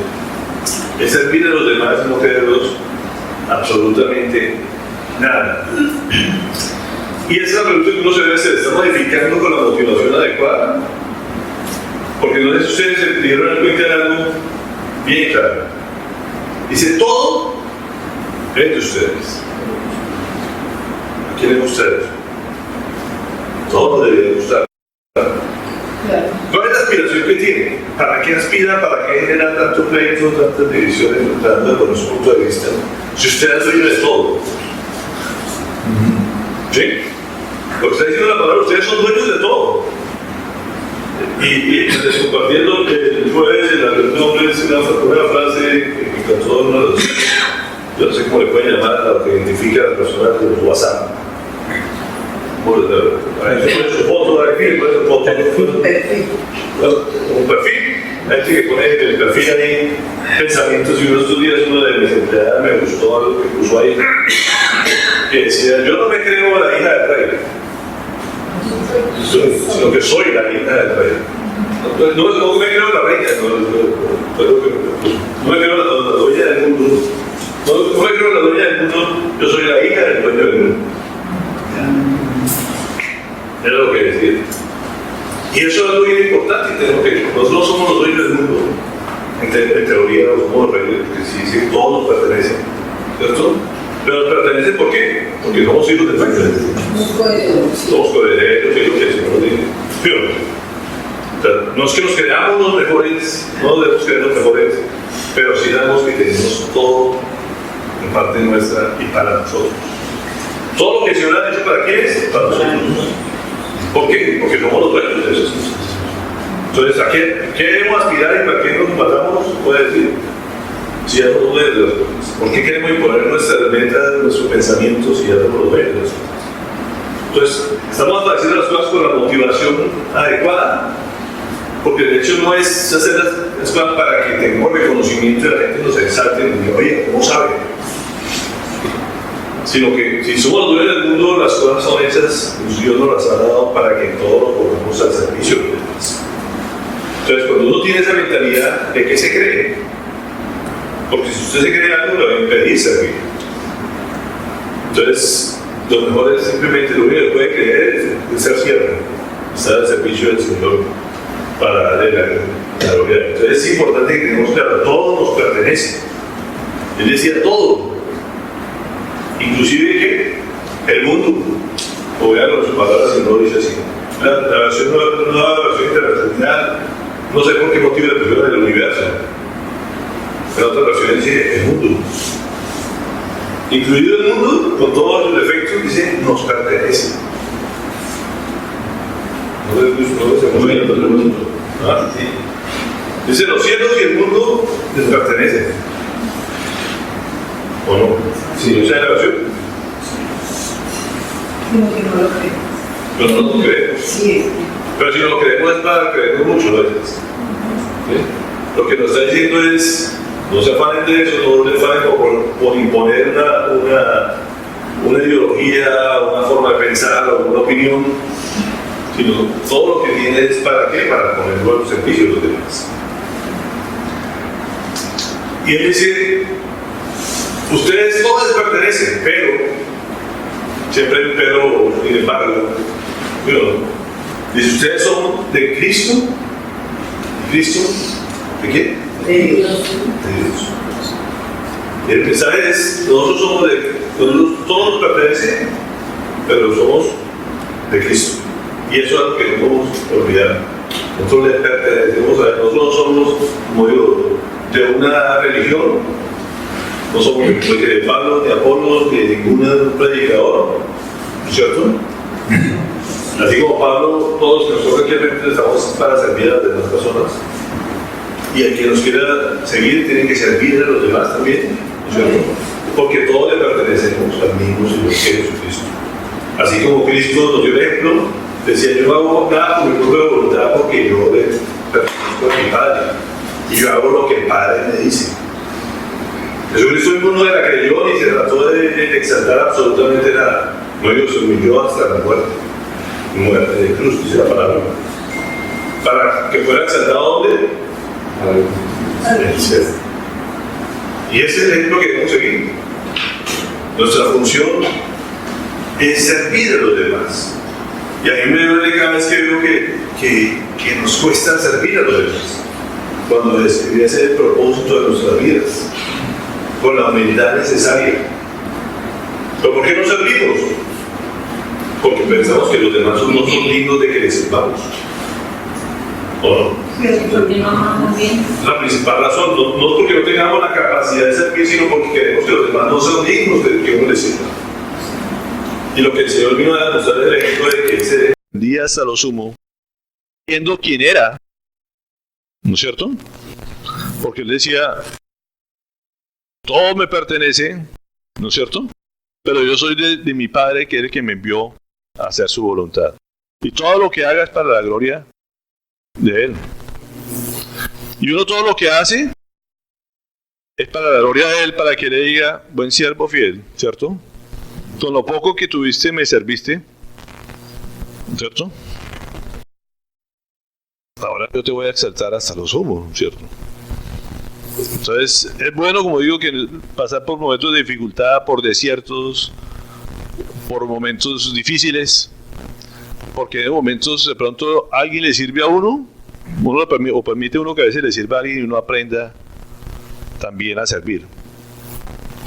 Es servir a los demás y no creerlos absolutamente nada. Y esa es la pregunta que uno se debe hacer. ¿Está modificando con la motivación adecuada? Porque no sé si ustedes se dieron cuenta de algo bien claro. Dice, todo es de ustedes. ¿A quién les gusta eso? Todo nos debería gustar. ¿Cuál es la aspiración que tiene? ¿Para qué aspira? ¿Para qué genera tanto pleito, tantas divisiones, tratando con su punto de vista? Si usted es dueño de todo. ¿Sí? Lo que está diciendo la palabra, ustedes son dueños de todo. Y compartiendo el jueves, en la reunión, es una frase que me encantó uno de los. Yo no sé cómo le pueden llamar a lo que identifica a las personas de los WhatsApp. Hay su foto, aquí, su foto. Un perfil. Hay gente que pone el perfil ahí, pensamientos, y uno de estos días uno de mis empleadas me gustó algo que puso ahí, que decía, yo no me creo la hija del rey, sino que soy la hija del rey. No me creo la reina, no me creo la dueña del mundo, no me creo la dueña del mundo, yo soy la hija del dueño del mundo. Era lo que decía. Y eso es algo bien importante, nosotros no somos los dueños del mundo, en teoría no somos los reyes, porque sí, todos nos pertenecen, ¿cierto? Pero nos pertenecen ¿por qué? Porque somos hijos del Señor. Somos coherederos, hijos del Señor nos dice. O sea, no es que nos creamos los mejores, no debemos creer los mejores, pero sí damos que tenemos todo en parte nuestra y para nosotros. Todo lo que el Señor ha hecho, ¿para quién es? Para nosotros. ¿Por qué? Porque somos los dueños de esas cosas. Entonces, ¿a qué debemos aspirar y para qué nos matamos? Puede decir, si ya somos dueños de las cosas. ¿Por qué queremos imponer nuestras metas, nuestros pensamientos si ya somos los dueños de las cosas? Entonces, estamos haciendo las cosas con la motivación adecuada. Porque el hecho no es hacer las cosas para que tengamos reconocimiento y la gente nos exalte y nos diga, oye, ¿cómo sabe? Sino que si somos los dueños del mundo, las cosas son hechas, pues Dios nos las ha dado para que todos lo pongamos al servicio de los demás. Entonces, cuando uno tiene esa mentalidad, ¿de qué se cree? Porque si usted se cree algo, lo va a impedir servir. Entonces, lo mejor es simplemente lo único que puede creer es ser siervo, estar al servicio del Señor para darle la gloria. Entonces, es importante que tengamos claro, todo nos pertenece. Él decía todo. Inclusive que el mundo, o vean sus palabras, y no dice así. La versión nueva, la versión internacional, no sé por qué motivo la versión del universo. En otra versión dice el mundo. incluido el mundo, con todos sus defectos, dice, nos pertenece. No les gusta, no les muy bien, todo el mundo. ¿Ah? Sí. Dice, los cielos y el mundo les pertenecen. ¿O no? Sí, esa es la oración. No, que no lo creo. Pero no lo creemos. Sí. Pero si no lo creemos es para creernos mucho a veces. ¿Sí? Lo que nos está diciendo es, no se afanen de eso, no se afanen por imponer una ideología, una forma de pensar o una opinión, sino todo lo que tiene es para qué, para ponerlo al servicio de los demás. Y él dice, ustedes todos les pertenecen, pero, siempre hay un pero, sin embargo, dice, ustedes son de Cristo. ¿Cristo? ¿De quién? De Dios. De Dios. Y el mensaje es, nosotros somos todos nos pertenecen, pero somos de Cristo. Y eso es algo que no podemos olvidar. Nosotros le pertenecemos a Él. Nosotros no somos, como digo, de una religión. No somos de Pablo, ni Apolo, ni ningún predicador. ¿Cierto? Así como Pablo, todos nosotros aquí estamos para servir a las demás personas. Y el que nos quiera seguir tiene que servir a los demás también, ¿cierto? Porque todos le pertenecemos al mismo Señor que Jesucristo. Así como Cristo nos dio el ejemplo, decía, yo no hago nada por mi propia voluntad porque yo le pertenezco a mi Padre. Y yo hago lo que el Padre me dice. Jesucristo no la creyó ni se trató de exaltar absolutamente nada. No, Dios se humilló hasta la muerte de cruz, dice la palabra. Para que fuera exaltado, ¿dónde? En el cielo. Y ese es el ejemplo que debemos seguir. Nuestra función es servir a los demás. Y a mí me duele cada vez que veo que nos cuesta servir a los demás, cuando debería ser el propósito de nuestras vidas, con la humildad necesaria. ¿Pero por qué no servimos? Porque pensamos que los demás no son dignos de que les sirvamos. ¿O no? Porque no amamos bien. La principal razón, no porque no tengamos la capacidad de servir, sino porque queremos que los demás no sean dignos de que uno les sirva. Y lo que el Señor vino a demostrar es el ejemplo de que ese día hasta lo sumo, viendo quién era, ¿no es cierto? Porque él decía, todo me pertenece, ¿no es cierto? Pero yo soy de mi Padre, que es el que me envió a hacer su voluntad. Y todo lo que haga es para la gloria de Él. Y uno todo lo que hace es para la gloria de Él, para que le diga, buen siervo fiel, ¿cierto? Con lo poco que tuviste me serviste, ¿cierto? Ahora yo te voy a exaltar hasta lo sumo, ¿cierto? Entonces, es bueno, como digo, que pasar por momentos de dificultad, por desiertos, por momentos difíciles, porque en momentos de pronto alguien le sirve a uno o permite uno que a veces le sirva a alguien y uno aprenda también a servir.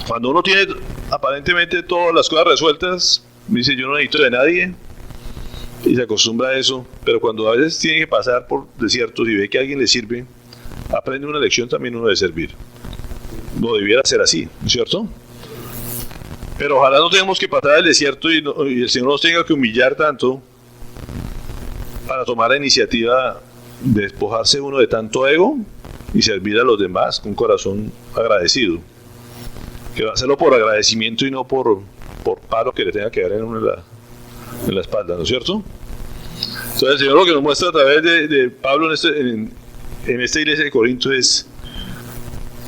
Cuando uno tiene aparentemente todas las cosas resueltas, dice yo no necesito de nadie y se acostumbra a eso, pero cuando a veces tiene que pasar por desiertos y ve que a alguien le sirve, aprende una lección también uno de servir. No debiera ser así, ¿no es cierto? Pero ojalá no tengamos que pasar el desierto y el Señor nos tenga que humillar tanto para tomar la iniciativa de despojarse uno de tanto ego y servir a los demás con un corazón agradecido. Que va a hacerlo por agradecimiento y no por palo que le tenga que dar en uno en la espalda, ¿no es cierto? Entonces el Señor lo que nos muestra a través de Pablo en esta iglesia de Corinto es: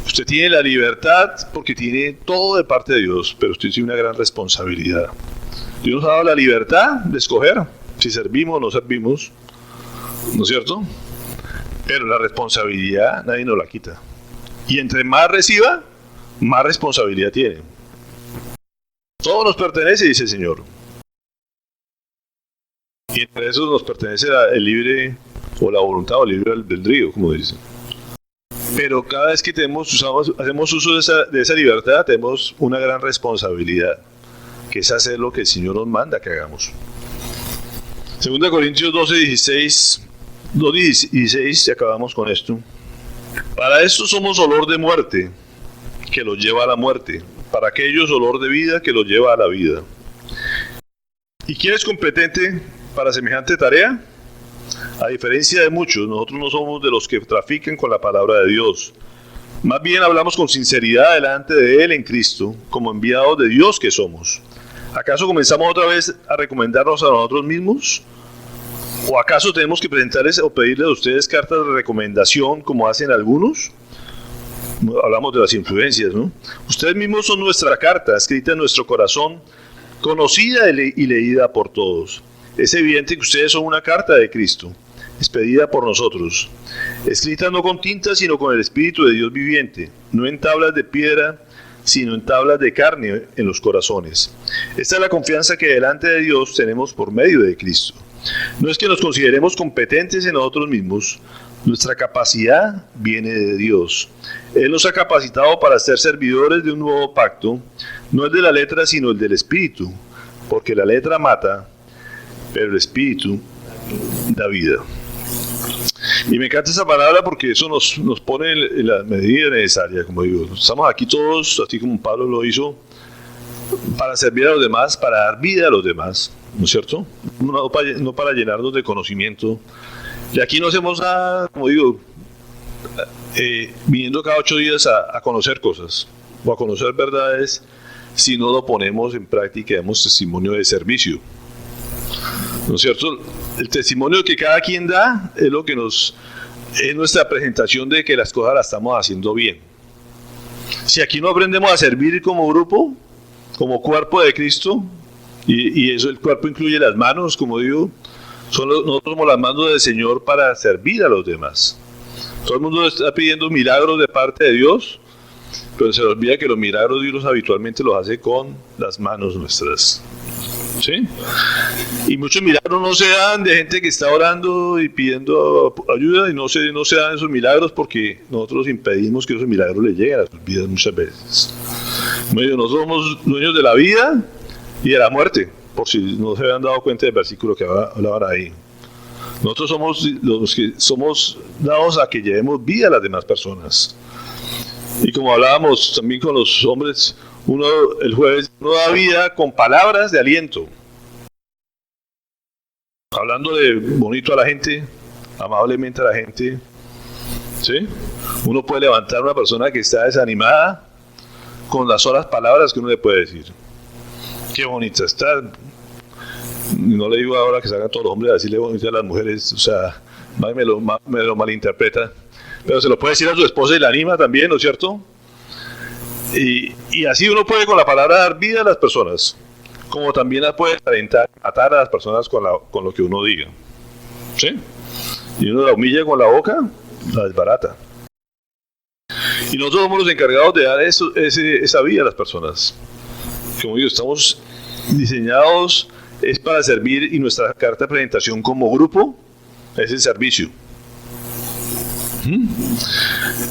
usted tiene la libertad porque tiene todo de parte de Dios, pero usted tiene una gran responsabilidad. Dios nos ha dado la libertad de escoger si servimos o no servimos, ¿no es cierto? Pero la responsabilidad nadie nos la quita. Y entre más reciba, más responsabilidad tiene. Todo nos pertenece, dice el Señor. Y entre eso nos pertenece el libre, o la voluntad, o el libre albedrío, como dice. Pero cada vez que hacemos uso de esa libertad, tenemos una gran responsabilidad, que es hacer lo que el Señor nos manda que hagamos. 2 Corintios 2:16, y acabamos con esto. Para esto somos olor de muerte, que los lleva a la muerte, para aquellos olor de vida que los lleva a la vida. ¿Y quién es competente para semejante tarea? A diferencia de muchos, nosotros no somos de los que trafican con la palabra de Dios. Más bien hablamos con sinceridad delante de Él en Cristo, como enviados de Dios que somos. ¿Acaso comenzamos otra vez a recomendarnos a nosotros mismos? ¿O acaso tenemos que presentarles o pedirles a ustedes cartas de recomendación como hacen algunos? Hablamos de las influencias, ¿no? Ustedes mismos son nuestra carta, escrita en nuestro corazón, conocida y leída por todos. Es evidente que ustedes son una carta de Cristo, expedida por nosotros, escrita no con tinta, sino con el Espíritu de Dios viviente, no en tablas de piedra, sino en tablas de carne en los corazones. Esta es la confianza que delante de Dios tenemos por medio de Cristo. No es que nos consideremos competentes en nosotros mismos, nuestra capacidad viene de Dios. Él nos ha capacitado para ser servidores de un nuevo pacto, no el de la letra, sino el del Espíritu, porque la letra mata, pero el Espíritu da vida. Y me encanta esa palabra porque eso nos pone en la medida necesaria, como digo. Estamos aquí todos, así como Pablo lo hizo, para servir a los demás, para dar vida a los demás, ¿no es cierto? No para llenarnos de conocimiento. Y aquí no hacemos nada, como digo, viniendo cada 8 días a conocer cosas o a conocer verdades, si no lo ponemos en práctica y damos testimonio de servicio, ¿no es cierto? El testimonio que cada quien da es lo que es nuestra presentación de que las cosas las estamos haciendo bien. Si aquí no aprendemos a servir como grupo, como cuerpo de Cristo, y eso, el cuerpo incluye las manos, como digo, nosotros somos las manos del Señor para servir a los demás. Todo el mundo está pidiendo milagros de parte de Dios, pero se olvida que los milagros Dios habitualmente los hace con las manos nuestras. ¿Sí? Y muchos milagros no se dan de gente que está orando y pidiendo ayuda, y no se dan esos milagros porque nosotros impedimos que esos milagros les lleguen a sus vidas muchas veces. Nosotros somos dueños de la vida y de la muerte, por si no se habían dado cuenta del versículo que hablaban ahí. Nosotros somos los que somos dados a que llevemos vida a las demás personas. Y como hablábamos también con los hombres, el jueves, uno da vida con palabras de aliento. Hablándole bonito a la gente, amablemente a la gente. ¿Sí? Uno puede levantar a una persona que está desanimada con las solas palabras que uno le puede decir. Qué bonita está. No le digo ahora que salgan todos los hombres a decirle bonito a las mujeres, o sea, me lo malinterpreta. Pero se lo puede decir a su esposa y la anima también, ¿no es cierto? Y así uno puede con la palabra dar vida a las personas, como también las puede atar a las personas con lo que uno diga. ¿Sí? Y uno la humilla con la boca, la desbarata. Y nosotros somos los encargados de dar esa vida a las personas. Como digo, estamos diseñados es para servir, y nuestra carta de presentación como grupo es el servicio.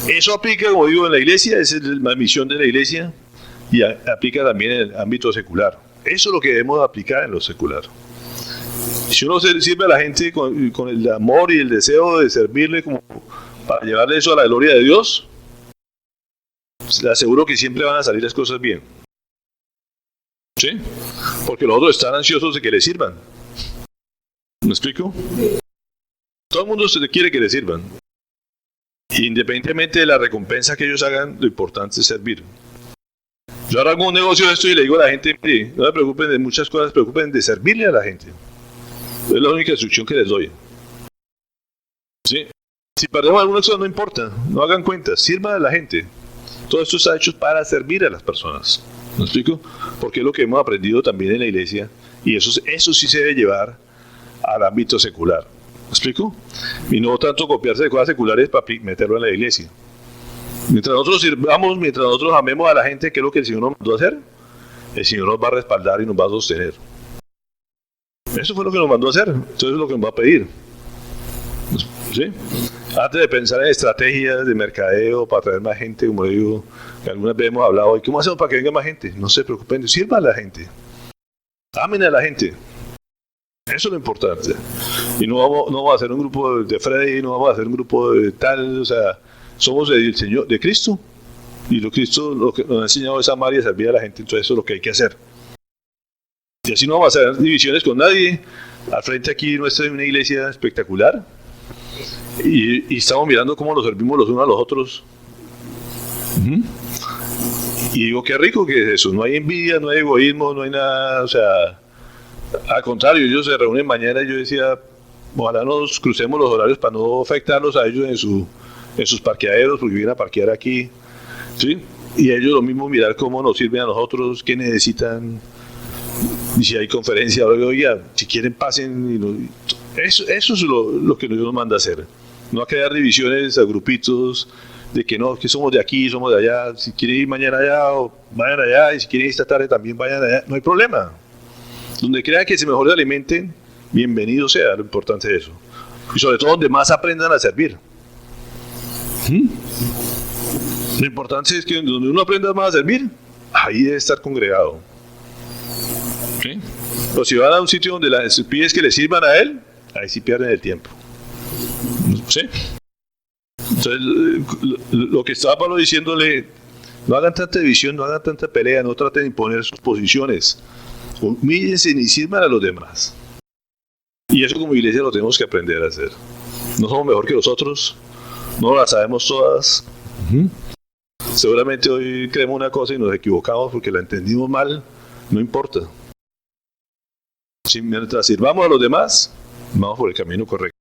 Eso aplica, como digo, en la iglesia, esa es la misión de la iglesia, y aplica también en el ámbito secular. Eso es lo que debemos aplicar en lo secular. Si uno sirve a la gente con el amor y el deseo de servirle como para llevarle eso a la gloria de Dios, le aseguro que siempre van a salir las cosas bien. ¿Sí? Porque los otros están ansiosos de que le sirvan. ¿Me explico? Todo el mundo quiere que le sirvan. Independientemente de la recompensa que ellos hagan, lo importante es servir. Yo ahora hago un negocio de esto y le digo a la gente, mire, no se preocupen de muchas cosas, se preocupen de servirle a la gente. Es la única instrucción que les doy. ¿Sí? Si perdemos alguna cosa no importa, no hagan cuentas, sirvan a la gente. Todo esto está hecho para servir a las personas. ¿Me explico? Porque es lo que hemos aprendido también en la iglesia, y eso sí se debe llevar al ámbito secular. ¿Me explico? Y no tanto copiarse de cosas seculares para meterlo en la iglesia. Mientras nosotros sirvamos, mientras nosotros amemos a la gente, ¿qué es lo que el Señor nos mandó a hacer? El Señor nos va a respaldar y nos va a sostener. Eso fue lo que nos mandó a hacer, entonces es lo que nos va a pedir. ¿Sí? Antes de pensar en estrategias de mercadeo para traer más gente, como digo, que algunas veces hemos hablado, ¿y cómo hacemos para que venga más gente? No se preocupen, sirvan a la gente. Amen a la gente. Eso es lo importante. Y no vamos a hacer un grupo de Freddy, no vamos a hacer un grupo de tal, o sea, somos del Señor, de Cristo. Y Cristo lo que nos ha enseñado es amar y a servir a la gente, entonces eso es lo que hay que hacer. Y así no vamos a hacer divisiones con nadie. Al frente aquí nuestra es una iglesia espectacular. Y estamos mirando cómo nos servimos los unos a los otros. Y digo, qué rico que es eso. No hay envidia, no hay egoísmo, no hay nada. O sea, al contrario, ellos se reúnen mañana y yo decía, ojalá nos crucemos los horarios para no afectarlos a ellos en sus parqueaderos, porque vienen a parquear aquí. ¿Sí? Y ellos lo mismo, mirar cómo nos sirven a nosotros, qué necesitan. Y si hay conferencia, oiga, si quieren pasen. Eso es lo que Dios nos manda a hacer. No a crear divisiones a grupitos de que no, que somos de aquí, somos de allá. Si quieren ir mañana allá, o vayan allá. Y si quieren ir esta tarde, también vayan allá. No hay problema. Donde crean que se mejor se alimenten, bienvenido sea, lo importante es eso. Y sobre todo donde más aprendan a servir. Lo importante es que donde uno aprenda más a servir, ahí debe estar congregado. ¿Sí? O si van a un sitio donde les pides que le sirvan a él, ahí sí pierden el tiempo. ¿Sí? Entonces, lo que estaba Pablo diciéndole, no hagan tanta división, no hagan tanta pelea, no traten de imponer sus posiciones. Humíllense y sirvan a los demás. Y eso como iglesia lo tenemos que aprender a hacer. No somos mejor que los otros, no las sabemos todas. Seguramente hoy creemos una cosa y nos equivocamos porque la entendimos mal, no importa. Si mientras sirvamos a los demás, vamos por el camino correcto.